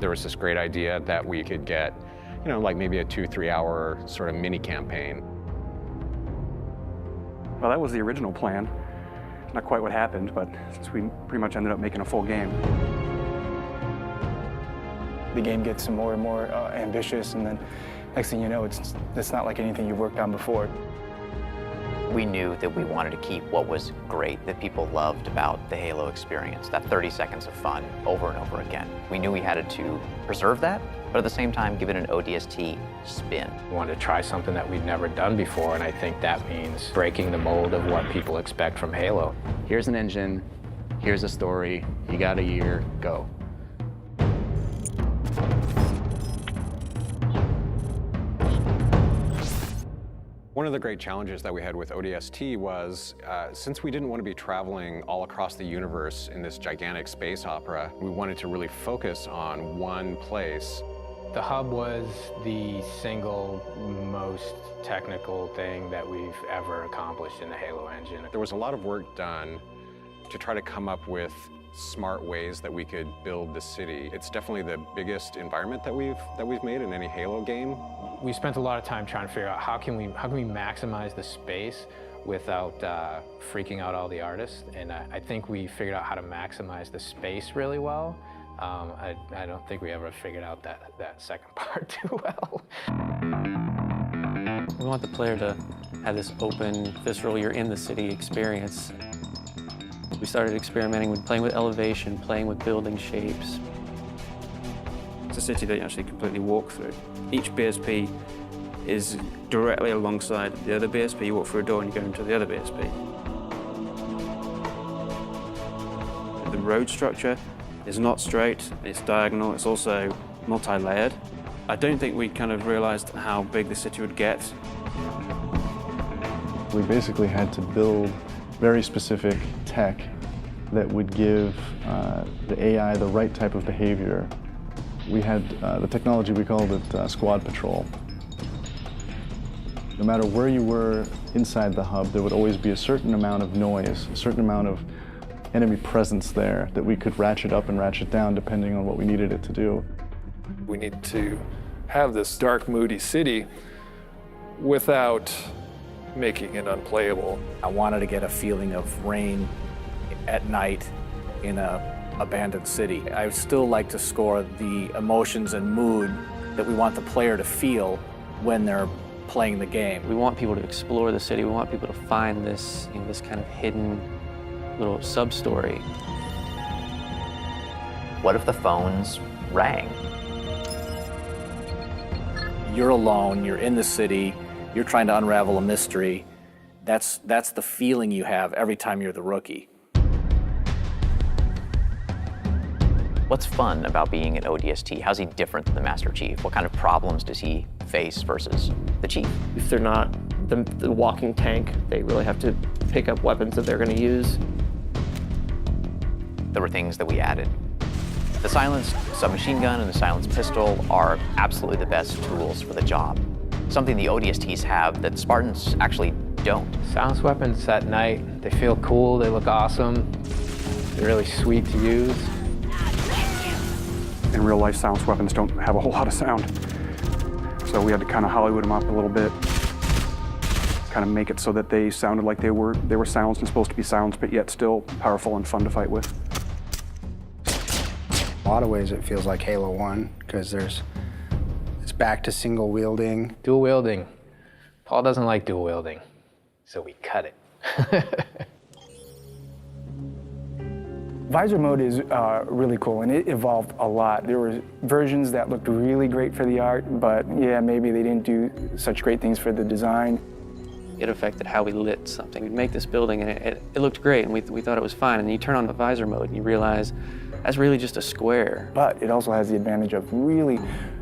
there was this great idea that we could get, you know, like maybe a 2-3 hour sort of mini campaign. Well, that was the original plan. Not quite what happened, but since we pretty much ended up making a full game. The game gets more and more ambitious, and then next thing you know, it's not like anything you've worked on before. We knew that we wanted to keep what was great, that people loved about the Halo experience, that 30 seconds of fun over and over again. We knew we had to preserve that, but at the same time give it an ODST spin. We wanted to try something that we'd never done before, and I think that means breaking the mold of what people expect from Halo. Here's an engine, here's a story, you got a year, go. One of the great challenges that we had with ODST was, since we didn't want to be traveling all across the universe in this gigantic space opera, we wanted to really focus on one place. The hub was the single most technical thing that we've ever accomplished in the Halo engine. There was a lot of work done to try to come up with smart ways that we could build the city. It's definitely the biggest environment that we've made in any Halo game. We spent a lot of time trying to figure out how can we maximize the space without freaking out all the artists, and I think we figured out how to maximize the space really well. I don't think we ever figured out that second part too well. We want the player to have this open, visceral, you're in the city experience. We started experimenting with playing with elevation, playing with building shapes. It's a city that you actually completely walk through. Each BSP is directly alongside the other BSP. You walk through a door and you go into the other BSP. The road structure is not straight, it's diagonal, it's also multi-layered. I don't think we kind of realized how big the city would get. We basically had to build very specific tech that would give the AI the right type of behavior. We had the technology, we called it Squad Patrol. No matter where you were inside the hub, there would always be a certain amount of noise, a certain amount of enemy presence there that we could ratchet up and ratchet down depending on what we needed it to do. We need to have this dark, moody city without making it unplayable. I wanted to get a feeling of rain at night in an abandoned city. I still like to score the emotions and mood that we want the player to feel when they're playing the game. We want people to explore the city. We want people to find this, this kind of hidden little sub-story. What if the phones rang? You're alone, you're in the city, you're trying to unravel a mystery. That's the feeling you have every time you're the rookie. What's fun about being an ODST? How's he different than the Master Chief? What kind of problems does he face versus the Chief? If they're not the walking tank, they really have to pick up weapons that they're going to use. There were things that we added. The silenced submachine gun and the silenced pistol are absolutely the best tools for the job. Something the ODSTs have that Spartans actually don't. Silenced weapons at night, they feel cool, they look awesome, they're really sweet to use. In real life, silenced weapons don't have a whole lot of sound. So we had to kind of Hollywood them up a little bit, kind of make it so that they sounded like they were silenced and supposed to be silenced, but yet still powerful and fun to fight with. In a lot of ways, it feels like Halo 1, because it's back to single wielding. Dual wielding. Paul doesn't like dual wielding, so we cut it. Visor mode is really cool, and it evolved a lot. There were versions that looked really great for the art, but yeah, maybe they didn't do such great things for the design. It affected how we lit something. We'd make this building and it looked great, and we thought it was fine, and you turn on the visor mode and you realize that's really just a square. But it also has the advantage of really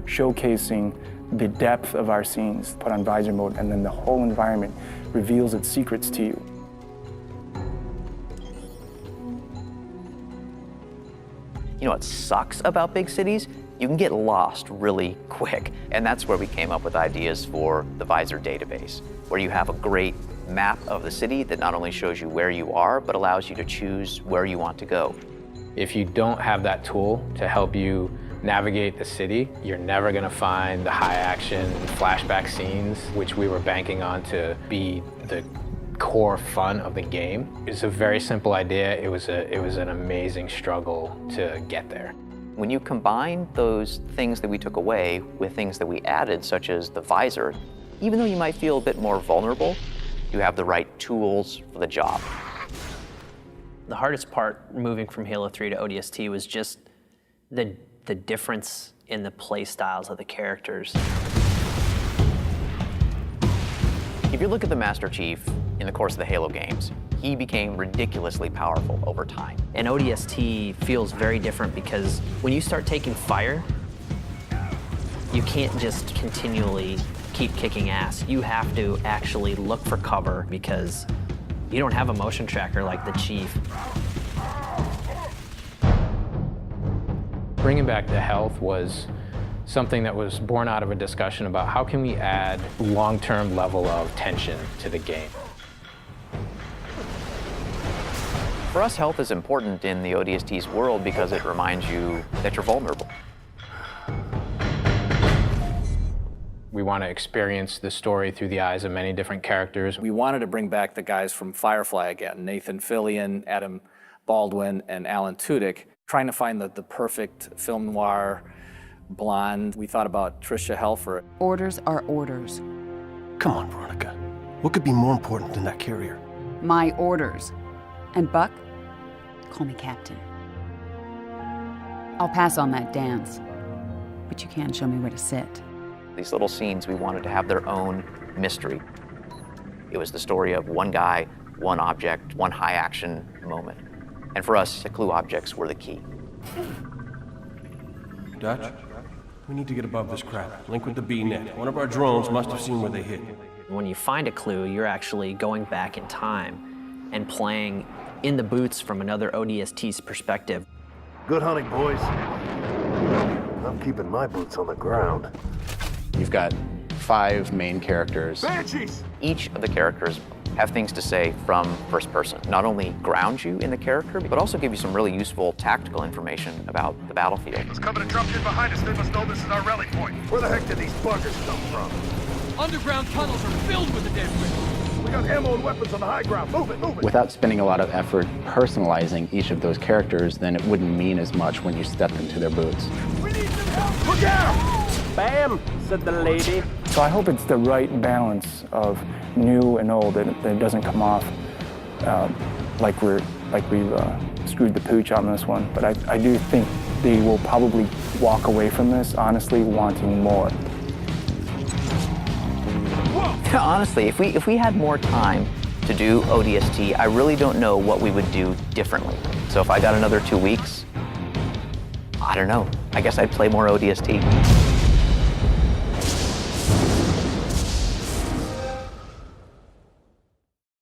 showcasing the depth of our scenes. Put on visor mode, and then the whole environment reveals its secrets to you. You know what sucks about big cities? You can get lost really quick. And that's where we came up with ideas for the Visor database, where you have a great map of the city that not only shows you where you are, but allows you to choose where you want to go. If you don't have that tool to help you navigate the city, you're never going to find the high action flashback scenes, which we were banking on to be the core fun of the game. It's a very simple idea. It was an amazing struggle to get there. When you combine those things that we took away with things that we added, such as the visor, even though you might feel a bit more vulnerable, you have the right tools for the job. The hardest part moving from Halo 3 to ODST was just the difference in the play styles of the characters. If you look at the Master Chief in the course of the Halo games, he became ridiculously powerful over time. And ODST feels very different because when you start taking fire, you can't just continually keep kicking ass. You have to actually look for cover because you don't have a motion tracker like the Chief. Bringing back the health was something that was born out of a discussion about how can we add long-term level of tension to the game. For us, health is important in the ODST's world because it reminds you that you're vulnerable. We want to experience the story through the eyes of many different characters. We wanted to bring back the guys from Firefly again, Nathan Fillion, Adam Baldwin, and Alan Tudyk, trying to find the perfect film noir blonde. We thought about Tricia Helfer. Orders are orders. Come on, Veronica. What could be more important than that carrier? My orders. And Buck, call me Captain. I'll pass on that dance, but you can show me where to sit. These little scenes, we wanted to have their own mystery. It was the story of one guy, one object, one high action moment. And for us, the clue objects were the key. Dutch, we need to get above this crap. Link with the B-net. One of our drones must have seen where they hit. When you find a clue, you're actually going back in time and playing in the boots from another ODST's perspective. Good hunting, boys. I'm keeping my boots on the ground. You've got 5 main characters. Banshees! Each of the characters have things to say from first person. Not only ground you in the character, but also give you some really useful tactical information about the battlefield. It's coming to drop in behind us. They must know this is our rally point. Where the heck did these buggers come from? Underground tunnels are filled with the dead We got ammo and weapons on the high ground. Move it, move it. Without spending a lot of effort personalizing each of those characters, then it wouldn't mean as much when you stepped into their boots. We need some help. Look out! Bam, said the lady. So I hope it's the right balance of new and old, that it doesn't come off like we've screwed the pooch on this one. But I do think they will probably walk away from this honestly wanting more. Honestly, if we had more time to do ODST, I really don't know what we would do differently. So if I got another 2 weeks, I don't know. I guess I'd play more ODST.